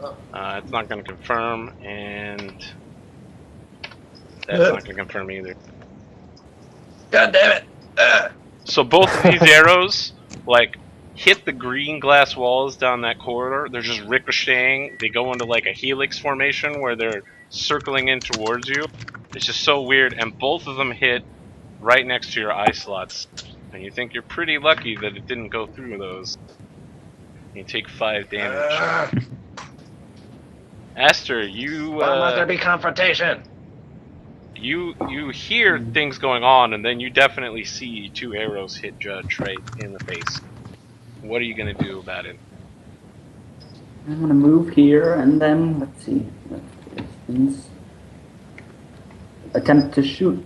It's not going to confirm, and that's not going to confirm either. God damn it! So both of these arrows, like, hit the green glass walls down that corridor. They're just ricocheting. They go into like a helix formation where they're circling in towards you. It's just so weird, and both of them hit right next to your eye slots. And you think you're pretty lucky that it didn't go through those. You take 5 damage. Aster, you Why must there be confrontation? you hear things going on, and then you definitely see 2 arrows hit Judge right in the face. What are you gonna do about it? I'm gonna move here and then let's see. Distance. Attempt to shoot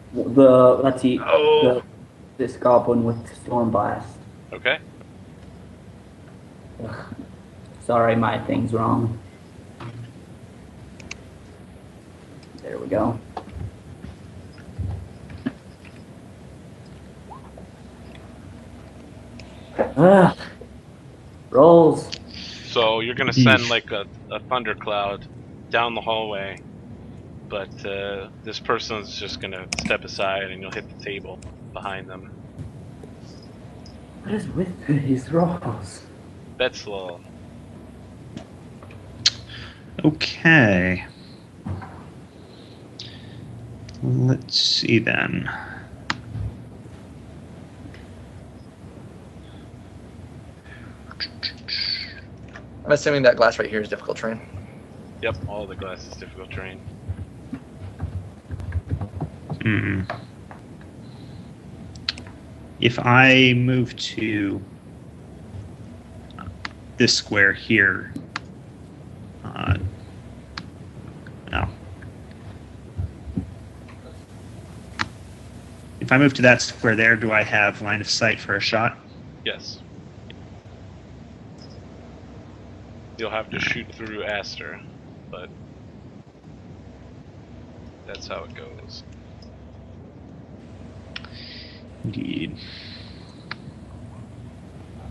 this goblin with storm blast. Okay. Ugh. Sorry, my thing's wrong. There we go. Rolls. So you're gonna send like a thundercloud down the hallway, but this person's just gonna step aside and you'll hit the table behind them. What is with these rolls? Betzlal. Okay. Let's see then. I'm assuming that glass right here is difficult terrain. Yep, all the glass is difficult terrain. If I move to this square here, no. If I move to that square there, do I have line of sight for a shot? Yes. You'll have to shoot through Aster, but that's how it goes. Indeed.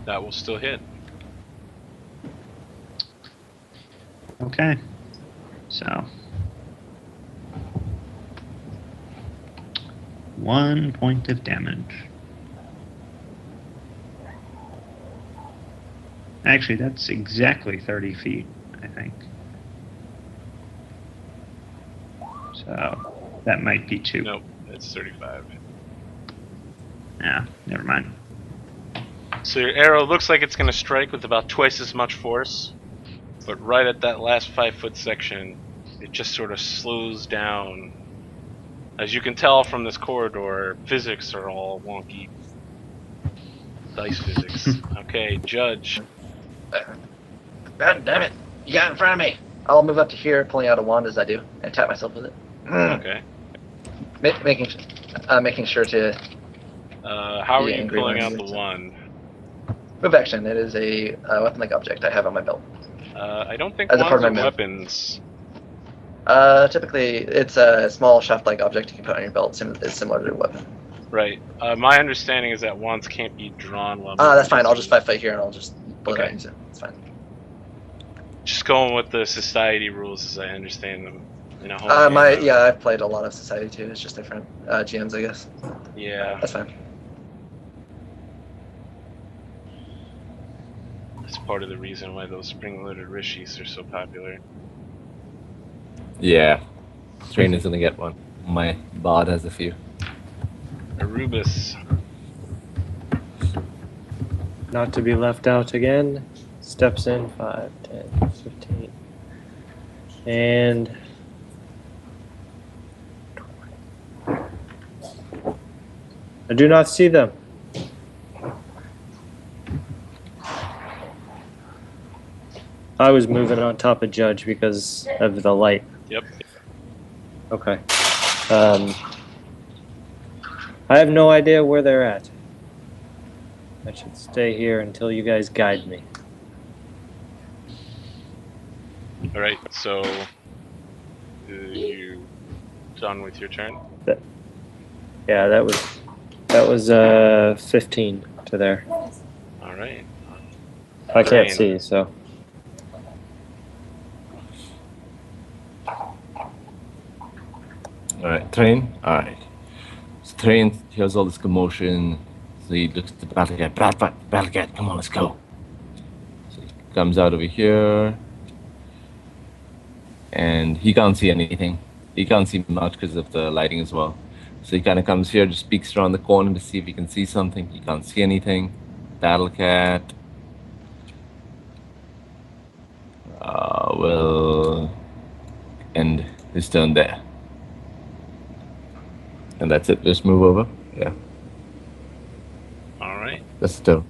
That will still hit. Okay. So 1 point of damage. Actually, that's exactly 30 feet, I think. So that might be 2. Nope, it's 35. Yeah, never mind. So your arrow looks like it's going to strike with about twice as much force, but right at that last 5-foot section, it just sort of slows down. As you can tell from this corridor, physics are all wonky. Dice physics. Okay, Judge. God damn it! You got in front of me. I'll move up to here, pulling out a wand as I do, and tap myself with it. Okay. Making sure to. How are you pulling out the wand? Move action. It is a weapon-like object I have on my belt. I don't think As a part wands of are my weapons. Typically, it's a small shaft-like object you can put on your belt. It's similar to a weapon. Right. My understanding is that wands can't be drawn while. That's fine. I'll just 5 foot here and I'll just pull it out and use it. It's fine. Just going with the society rules as I understand them. I've played a lot of society too. It's just different GMs, I guess. Yeah. That's fine. That's part of the reason why those spring-loaded rishis are so popular. Yeah. Strain is gonna get one. My bod has a few. Arubis. Not to be left out again. Steps in 5, 10, 15. And I do not see them. I was moving on top of Judge because of the light. Yep. Okay. I have no idea where they're at. I should stay here until you guys guide me. Alright, so you done with your turn? Yeah, that was 15 to there. Alright. I can't see, so. Alright, Train. Alright. So Train hears all this commotion. So he looks at the battle cat. Battle cat, come on, let's go. So he comes out over here. And he can't see anything. He can't see much because of the lighting as well. So he kind of comes here, just peeks around the corner to see if he can see something. He can't see anything. Battle cat will end his turn there. And that's it. Just move over. Yeah. All right. That's the turn.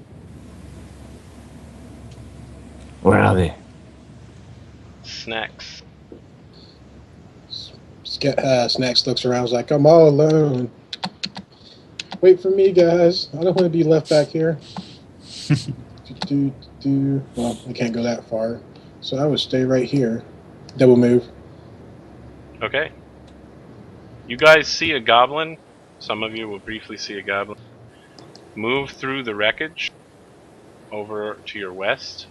Where are they? Snacks. Snacks looks around, is like, I'm all alone. Wait for me, guys. I don't want to be left back here. Well, I can't go that far. So I would stay right here. Double move. Okay. You guys see a goblin. Some of you will briefly see a goblin. Move through the wreckage over to your west.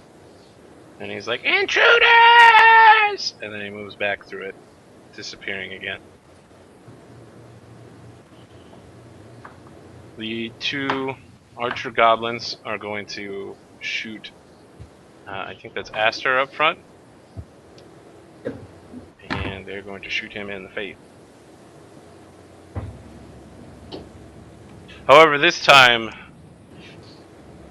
And he's like, intruders! And then he moves back through it, disappearing again. The two archer goblins are going to shoot. I think that's Aster up front. And they're going to shoot him in the face. However, this time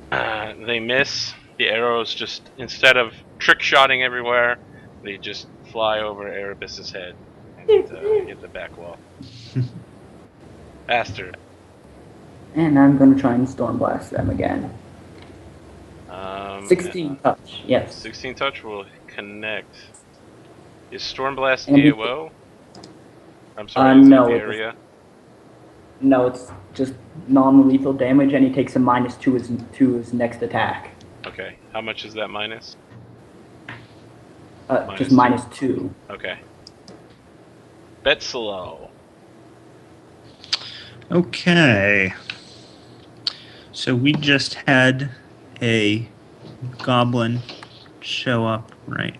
they miss. The arrows just, instead of trick-shotting everywhere, they just fly over Erebus's head and hit the back wall. Aster. And I'm going to try and storm blast them again. 16 touch, yes. 16 touch will connect. Is Stormblast And AOO? I'm sorry, no, the it's area. No, it's just non-lethal damage, and he takes a -2 to his next attack. Okay, how much is that minus? Just -2. Okay. Betzelo. Okay. So we just had a goblin show up, right?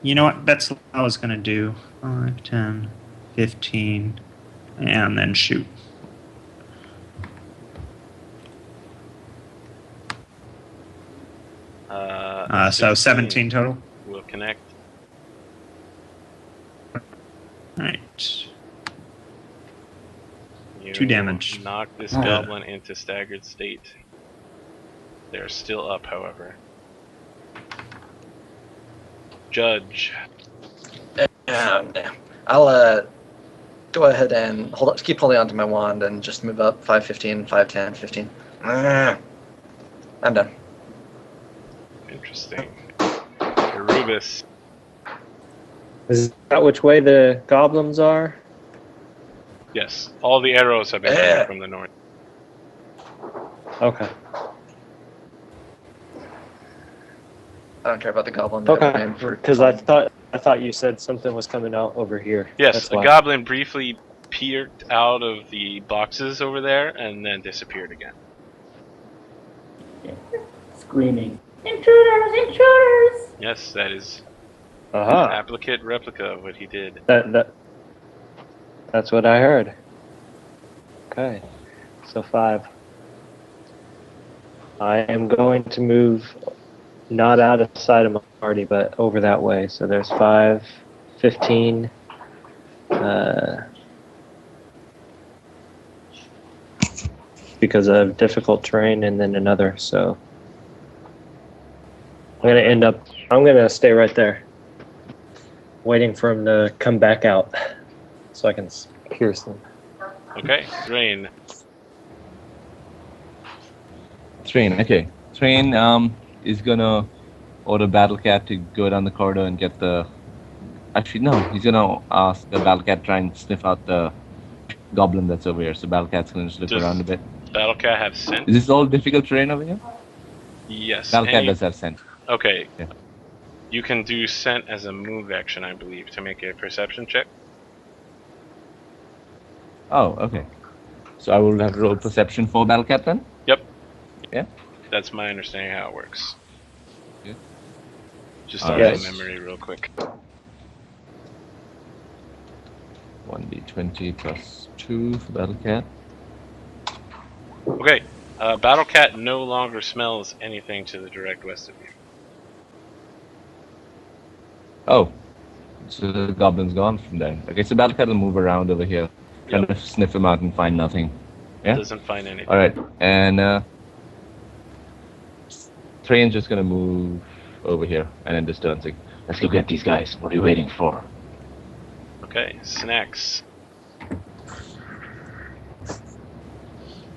You know what? That's what I was going to do. 5, 10, 15, and then shoot. So 17 total? Will connect. Right. You 2 damage. Knock this goblin into staggered state. They're still up, however. Judge. I'll go ahead and keep holding onto my wand and just move up 5, 15, 5, 10, 15. I'm done. Interesting. Erebus. Is that which way the goblins are? Yes, all the arrows have been coming from the north. Okay. I don't care about the goblin. Okay. Because I thought you said something was coming out over here. Yes, That's a why. goblin briefly peeked out of the boxes over there and then disappeared again. Screaming, intruders, intruders! Yes, that is Aha. applicate replica of what he did. That's what I heard. Okay. So 5. I am going to move not out of sight of my party, but over that way. So there's 5, 15, because of difficult terrain, and then another. So I'm gonna stay right there, waiting for him to come back out, so I can pierce them. Okay, Drain. Train, okay. Train is gonna order Battlecat to go down the corridor and get the... Actually, no, he's gonna ask the Battlecat try and sniff out the goblin that's over here. So Battlecat's gonna just look around a bit. Battlecat have scent? Is this all difficult terrain over here? Yes. Battlecat does have scent. Okay. Yeah. You can do scent as a move action, I believe, to make a perception check. Oh, okay. So I will have to roll perception for Battlecat then? Yep. Yeah? That's my understanding how it works. Yeah. Just All on right. my memory, real quick. 1d20 plus 2 for Battle Cat. Okay, Battle Cat no longer smells anything to the direct west of you. Oh, so the goblin's gone from there. Okay, so Battle Cat will move around over here, kind of sniff him out and find nothing. Yeah? Doesn't find anything. Alright, and Train's just gonna move over here and then just turns like, let's go get these guys. What are you waiting for? Okay, Snacks.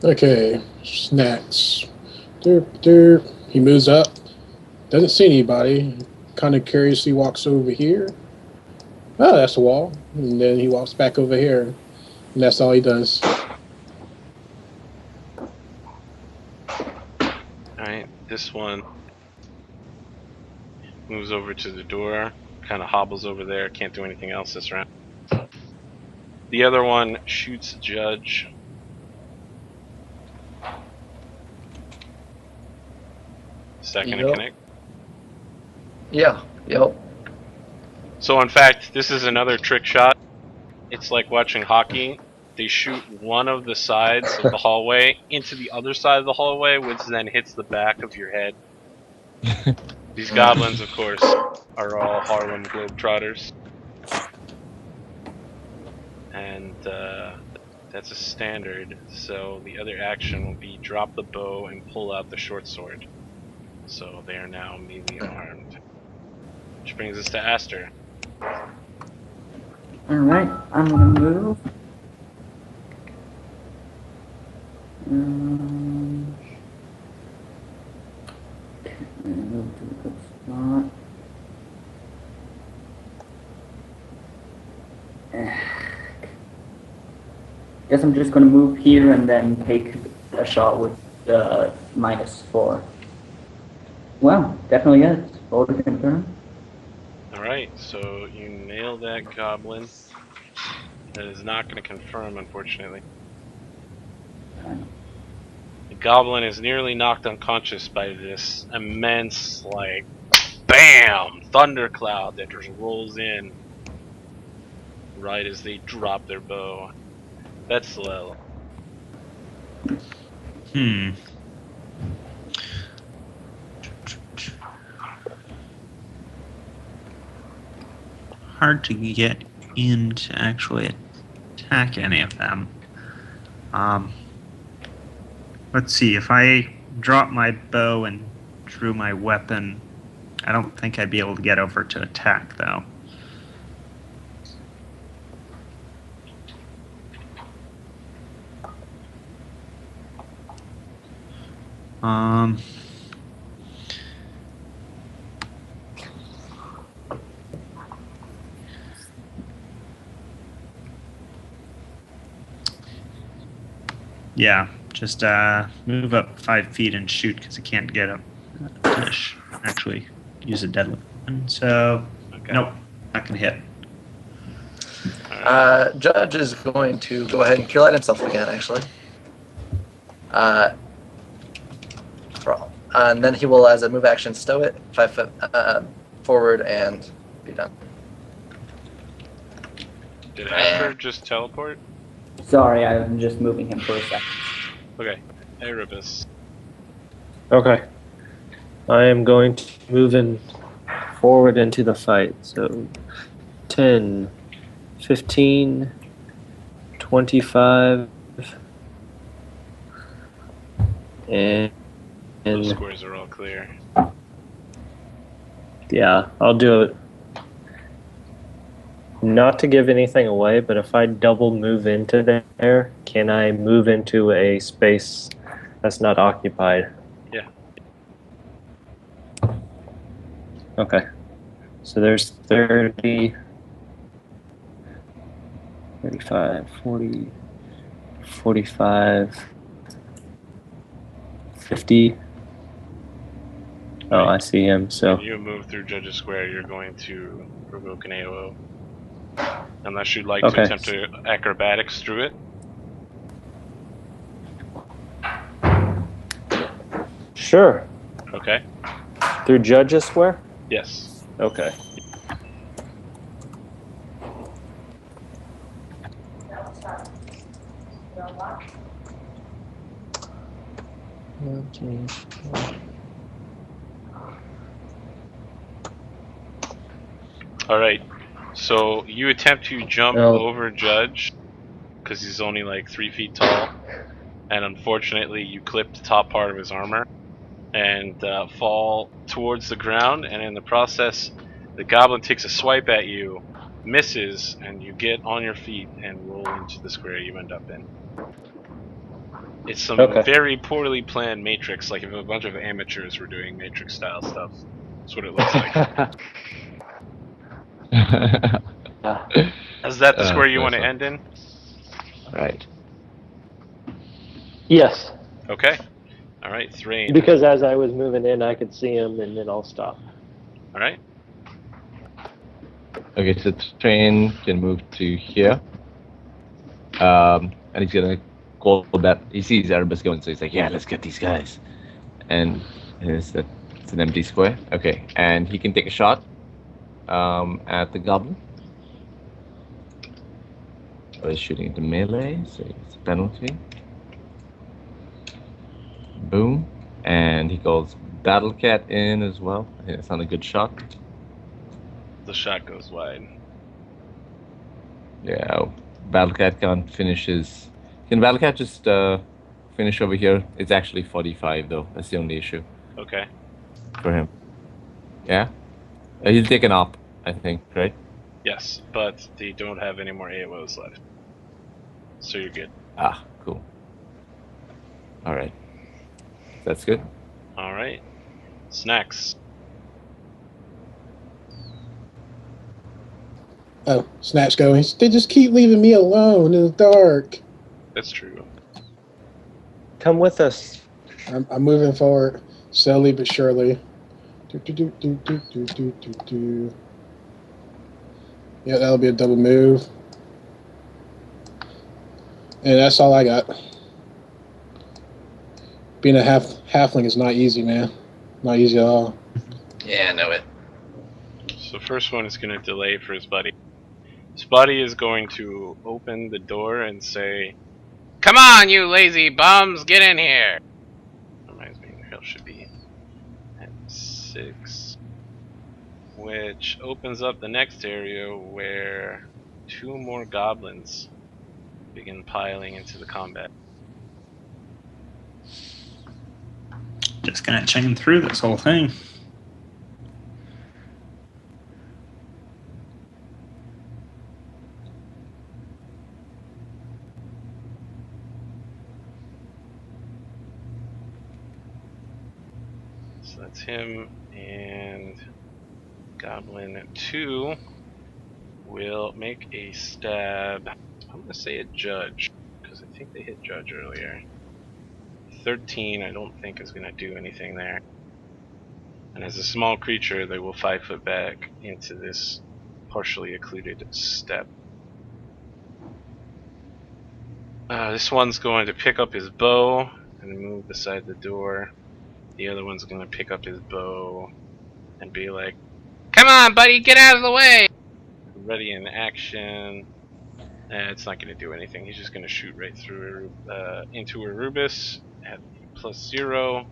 Okay, snacks. Derp. He moves up. Doesn't see anybody. Kind of curiously walks over here. Oh, that's a wall. And then he walks back over here. And that's all he does. Alright, this one moves over to the door, kind of hobbles over there, can't do anything else this round. The other one shoots Judge. Second to Yep. connect. Yeah. Yep. So in fact, this is another trick shot. It's like watching hockey. They shoot one of the sides of the hallway into the other side of the hallway, which then hits the back of your head. These goblins, of course, are all Harlem Globetrotters. And that's a standard, so the other action will be drop the bow and pull out the short sword. So they are now melee armed. Which brings us to Aster. Alright, I'm gonna move. Move to a good spot. Guess I'm just gonna move here and then take a shot with -4. Well, definitely is. Roll to confirm. Alright, so you nail that goblin. That is not going to confirm, unfortunately. The goblin is nearly knocked unconscious by this immense, like, BAM! Thundercloud that just rolls in right as they drop their bow. That's slow. Hard to get in to actually attack any of them. Let's see, if I drop my bow and drew my weapon, I don't think I'd be able to get over to attack, though. Yeah, just move up 5 feet and shoot because I can't get up to actually use a deadlift. And so, Okay. nope, not gonna hit. Judge is going to go ahead and kill it himself again, actually. And then he will, as a move action, stow it 5 foot forward and be done. Did Aster just teleport? Sorry, I'm just moving him for a second. Okay, Erebus. Okay. I am going to move in forward into the fight. So 10, 15, 25, and Those squares are all clear. yeah, I'll do it. Not to give anything away, but if I double move into there, can I move into a space that's not occupied? Yeah. Okay. So there's 30, 35, 40, 45, 50. Oh, I see him. So When you move through Judge's Square, you're going to provoke an AOO. Unless you'd like to Okay. attempt to acrobatics through it. sure. Okay. Through Judge's Square? Yes. Okay. All right. So you attempt to jump Well- over Judge because he's only like 3 feet tall, and unfortunately you clip the top part of his armor and fall towards the ground. And in the process, the goblin takes a swipe at you, misses, and you get on your feet and roll into the square you end up in. It's some Okay. very poorly planned Matrix, like if a bunch of amateurs were doing Matrix style stuff. That's what it looks like. Is that the square you want to end in? Right. Yes, Okay. All right, Thrain. because as I was moving in, I could see him, and then I'll stop. All right. Okay, so train can move to here. And he's gonna call that. He sees Erebus going, so he's like, "Yeah, let's get these guys." And it's an empty square. Okay, and he can take a shot at the goblin. So he's shooting into melee, so it's a penalty. Boom, and he calls Battle Cat in as well. I think that's not a good shot. The shot goes wide. Yeah, Battle Cat can't finish his. Can Battle Cat just finish over here? It's actually 45 though. That's the only issue Okay. for him. Yeah, he'll take an op, I think, right? Yes, but they don't have any more AOs left. So you're good. Ah, cool. All right, that's good. All right. Snacks. Oh, Snatch going. They just keep leaving me alone in the dark. That's true. Come with us. I'm moving forward slowly but surely. Do. Yeah, that'll be a double move. And that's all I got. Being a halfling is not easy, man. Not easy at all. Yeah, I know it. So first one is going to delay for his buddy. His buddy is going to open the door and say, "Come on, you lazy bums, get in here!" Reminds me, Hell should be at 6. Which opens up the next area where 2 more goblins begin piling into the combat. Just gonna chain through this whole thing. So that's him, and Goblin 2 will make a stab. I'm going to say a Judge, because I think they hit Judge earlier. 13 I don't think is going to do anything there. And as a small creature, they will 5 foot back into this partially occluded step. This one's going to pick up his bow and move beside the door. The other one's going to pick up his bow and be like, "Come on, buddy, get out of the way!" Ready in action. It's not going to do anything. He's just going to shoot right through into Erebus at +0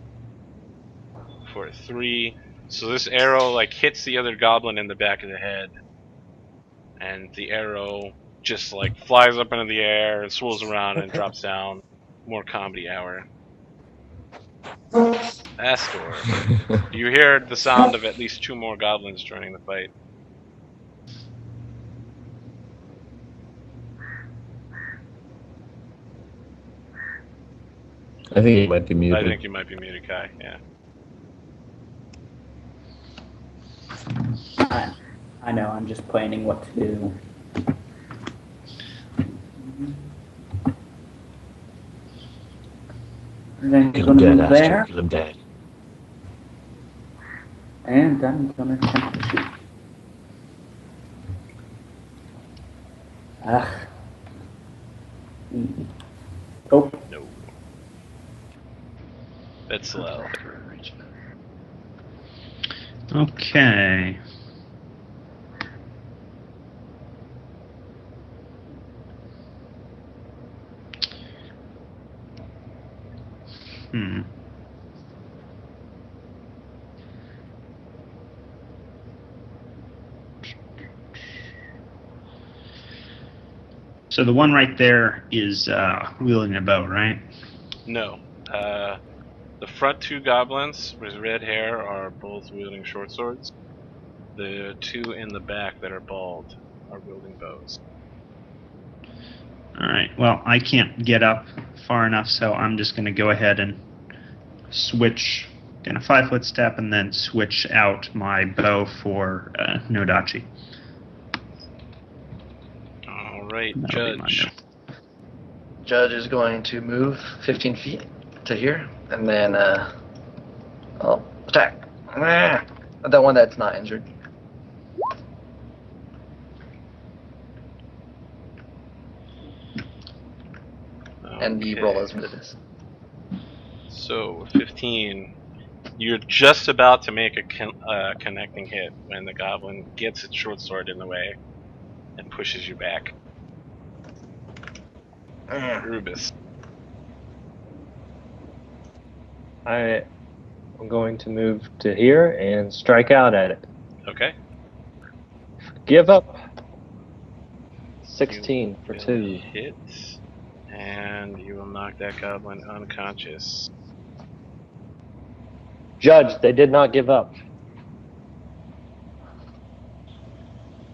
for a 3. So this arrow like hits the other goblin in the back of the head, and the arrow just like flies up into the air and swirls around and drops down. More comedy hour. Astor, you hear the sound of at least 2 more goblins joining the fight. I think he might be muted. I think you might be muted, Kai. Yeah. I know, I'm just planning what to do. Then he's going to move there, Kill him dead. and I'm going to attempt to shoot. Oh, No. That's low. Okay. So the one right there is wielding a bow, right? No. The front two goblins with red hair are both wielding short swords. The two in the back that are bald are wielding bows. All right. Well, I can't get up far enough, so I'm just going to go ahead and switch in a 5-foot step and then switch out my bow for Nodachi. Alright, That'll be my Judge. go. Judge is going to move 15 feet to here, and then attack. The one that's not injured. And the roll is what it is. So, 15. You're just about to make a connecting hit when the goblin gets its short sword in the way and pushes you back. Rubus. I'm going to move to here and strike out at it. Okay. Give up. 16 You for will 2. Hit, and you will knock that goblin unconscious. Judge, they did not give up.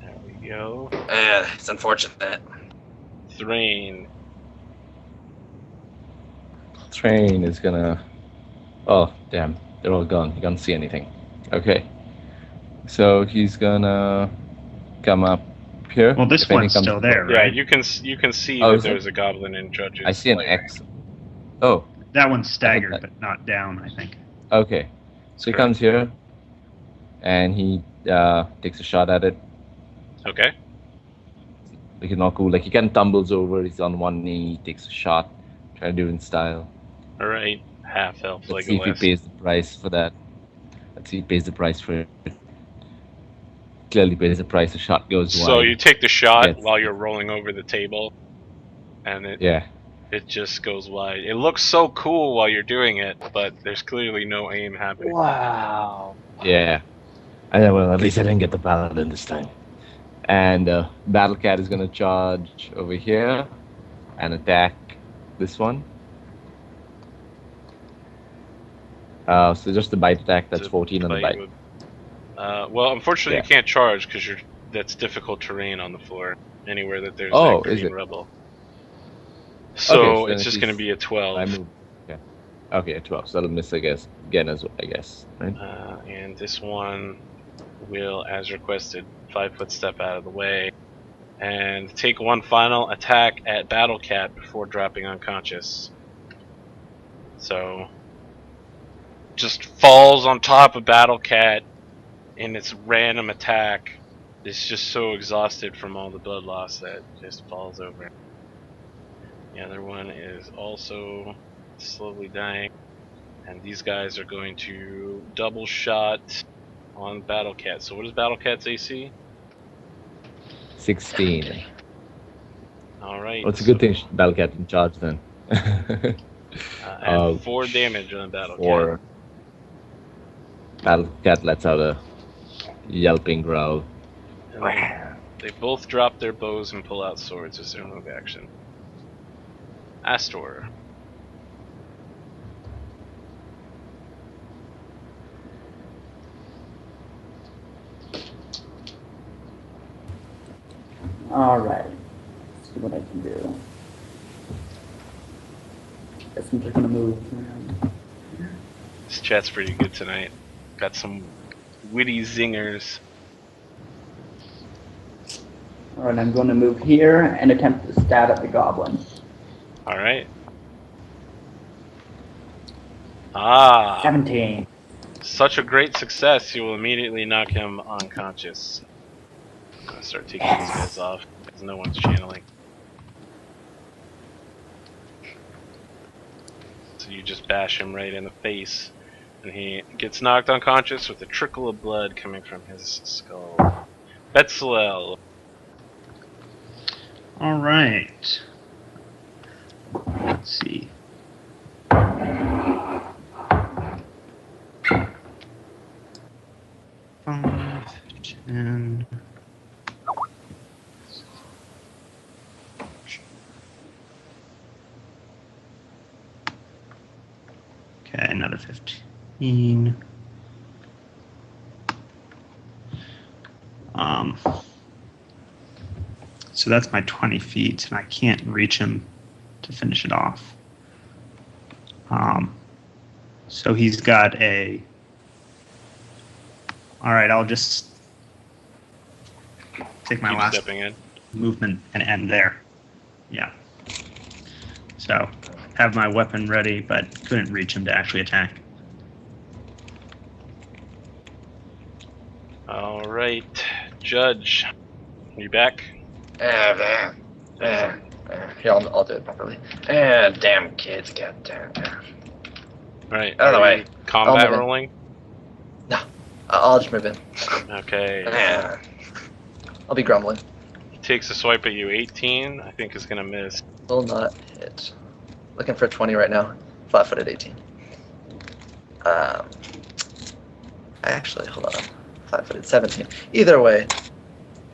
There we go. It's unfortunate. Thrain. Train is gonna. Oh, damn. They're all gone. You can't see anything. Okay. So he's gonna come up here. Well, this If any one's comes still forward. there, Yeah, right? you can see Oh, that is it? there's a goblin in Judge's. I see an lair. X. Oh, That one's staggered, that- but not down, I think. okay. So he Correct. comes here, and he takes a shot at it. Okay. Like he's not cool. Like he kind of tumbles over. He's on one knee. He takes a shot. Try to do it in style. Alright. Half elf Let's see if he Legolas. pays the price for that. Let's see if he pays the price for it. Clearly pays the price. The shot goes wide. So you take the shot Yes. while you're rolling over the table, and Yeah. it just goes wide. It looks so cool while you're doing it, but there's clearly no aim happening. Wow. Yeah. And then, well, at least I didn't get the paladin this time. And Battle Cat is going to charge over here and attack this one. So just the bite attack, that's To 14 on the bite bite. with- well, unfortunately, Yeah. you can't charge because that's difficult terrain on the floor. Anywhere that there's Oh, that is green it? rubble. So So then it's just he's- going to be a 12. I move. Okay. Okay, 12. So that'll miss, I guess. Again, I guess. Right? And this one will, as requested, 5-foot step out of the way and take one final attack at Battle Cat before dropping unconscious. So, just falls on top of Battle Cat in its random attack. It's just so exhausted from all the blood loss that it just falls over. The other one is also slowly dying. And these guys are going to double shot on Battle Cat. So what is Battle Cat's AC? 16. Alright. Well, it's a good thing Battle Cat didn't charge then. Add 4 damage on Battle Or Battle Cat lets out a yelping growl. Cat. They both drop their bows and pull out swords as their move action. Astor. Alright. Let's see what I can do. Guess I'm just gonna move around. This chat's pretty good tonight. Got some witty zingers. Alright, I'm going to move here and attempt to stab at the goblin. Alright. Ah, 17. such a great success, you will immediately knock him unconscious. I'm gonna start taking these guys off because no one's channeling. So you just bash him right in the face, and he gets knocked unconscious with a trickle of blood coming from his skull. Betzalel. All right. Let's see. And okay, another 15. So that's my 20 feet, and I can't reach him to finish it off. So he's got a. All right, I'll just take my Keep last stepping in. movement and end there. Yeah. So have my weapon ready, but couldn't reach him to actually attack. All right, Judge, you back? Yeah, I'll do it properly. Damn kids, goddamn. Right. Out of the are way. you combat I'll move in. rolling? No, I'll just move in. Okay. I'll be grumbling. He takes a swipe at you. 18. I think is gonna miss. Will not hit. Looking for 20 right now. Flat-footed 18. Actually, hold on. Flat-footed 17. Either way,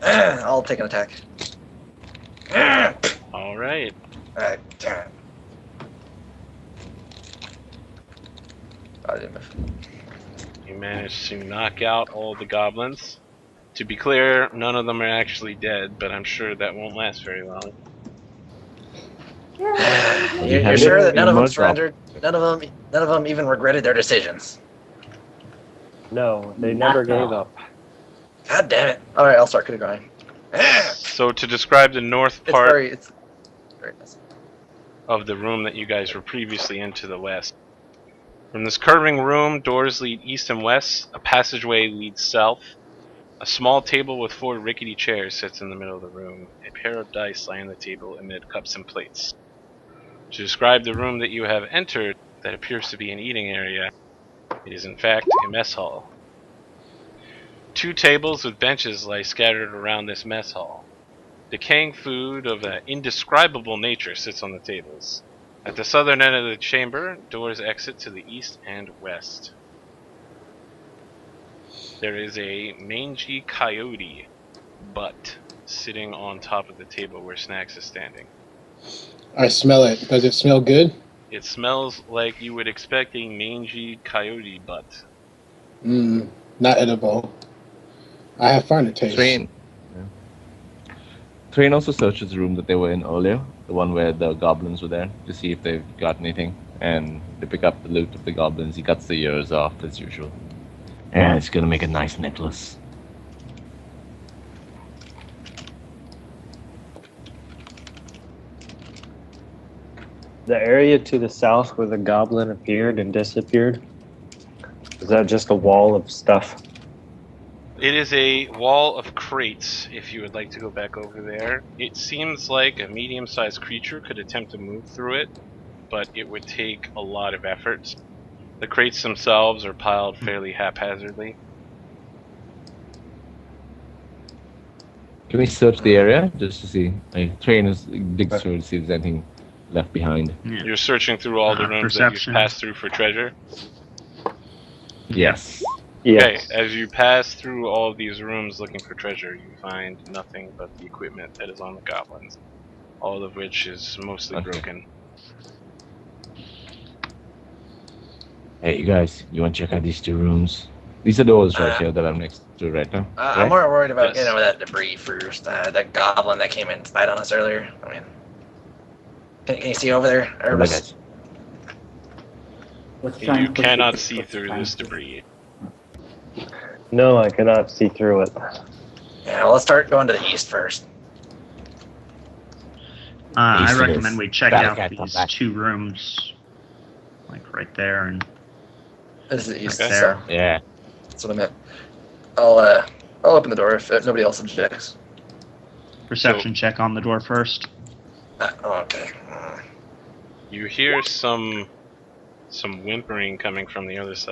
I'll take an attack. All right. Alright, damn. I didn't move. You managed to knock out all the goblins. To be clear, none of them are actually dead, but I'm sure that won't last very long. You're sure that none of them surrendered? None of them even regretted their decisions. No, they never gave up. God damn it! All right, I'll start cutting grind. So to describe the north It's part very nice. of the room that you guys were previously in to the west. From this curving room, doors lead east and west, a passageway leads south. A small table with 4 rickety chairs sits in the middle of the room. A pair of dice lie on the table amid cups and plates. To describe the room that you have entered, that appears to be an eating area, it is in fact a mess hall. 2 tables with benches lie scattered around this mess hall. Decaying food of an indescribable nature sits on the tables. At the southern end of the chamber, doors exit to the east and west. There is a mangy coyote butt sitting on top of the table where Snacks is standing. I smell it. Does it smell good? It smells like you would expect a mangy coyote butt. Not edible. I have found a taste. Thrain also searches the room that they were in earlier, the one where the goblins were there, to see if they've got anything. And they pick up the loot of the goblins. He cuts the ears off as usual. And it's gonna make a nice necklace. The area to the south where the goblin appeared and disappeared, is that just a wall of stuff? It is a wall of crates, if you would like to go back over there. It seems like a medium-sized creature could attempt to move through it, but it would take a lot of effort. The crates themselves are piled fairly haphazardly. Can we search the area just to see? Like, Thrain is digs through to see if there's anything left behind. Yeah. You're searching through all the rooms that Perception. you've passed through for treasure. Yes. Yes. Okay, as you pass through all of these rooms looking for treasure, you find nothing but the equipment that is on the goblins, all of which is mostly broken. Hey, you guys, you want to check out these 2 rooms? These are doors right here that I'm next to right now. I'm more worried about Yes. getting over that debris first. That goblin that came in and spied on us earlier. I mean, can you see over there? Right, guys. Let's try You and push cannot it- see let's through try and this push it. debris. No, I cannot see through it. Yeah, well, let's start going to the east first. I East it recommend is. we check Back, out back, these back. 2 rooms, like right there and This is the east, Okay. so Yeah. that's what I meant. I'll open the door if nobody else objects. perception check on the door first. Okay. You hear some whimpering coming from the other side.